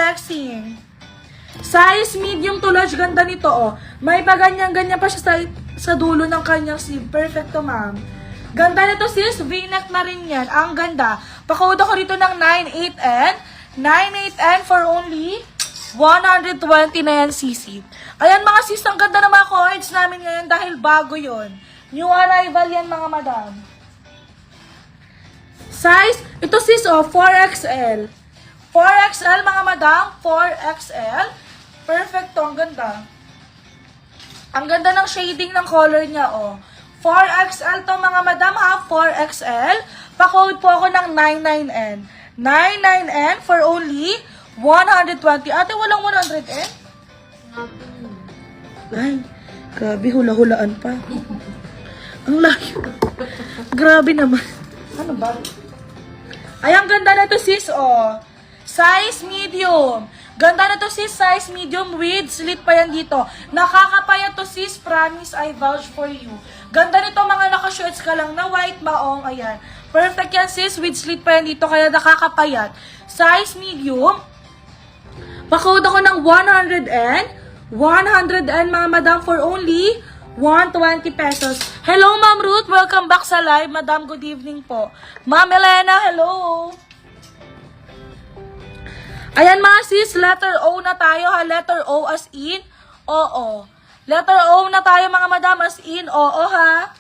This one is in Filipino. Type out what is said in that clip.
flexing. Size medium to large, ganda nito, oh. May pa ganyan-ganyan pa siya sa dulo ng kanyang sleeve. Perfecto, ma'am. Ganda nito, sis. V-neck na rin yan. Ang ganda. Pakode ko rito ng 98N. 98N for only 120 na yan, cc. Ayan, mga sis, ang ganda ng mga cards namin ngayon dahil bago yon. New arrival yan, mga madam. Size, ito sis, oh, 4XL. 4XL, mga madam. 4XL. Perfecto, ang ganda. Ang ganda ng shading ng color niya, oh. 4XL to, mga madam, ha? 4XL. Pa-code po ako ng 99N. 99N for only 120. Ate, walang 100N? Ay, grabe, hula-hulaan pa. Ang layo. Grabe naman. Ano ba? Ay, ang ganda na to, sis, oh. Size medium. Ganda na to, sis, size medium with slit pa yan dito. Nakakapayat to, sis, promise, I vouch for you. Ganda nito, mga naka-shorts ka lang na white maong, ayan. Perfect yan, sis, with slit pa yan dito, kaya nakakapayat. Size medium. Pa-code ako ng 100N. 100N, mga madam, for only 120 pesos. Hello, Ma'am Ruth. Welcome back sa live. Madam, good evening po. Ma'am Elena, hello. Ayan, mga sis, letter O na tayo, ha? Letter O as in, oo. Letter O na tayo, mga madam, as in, oo, ha?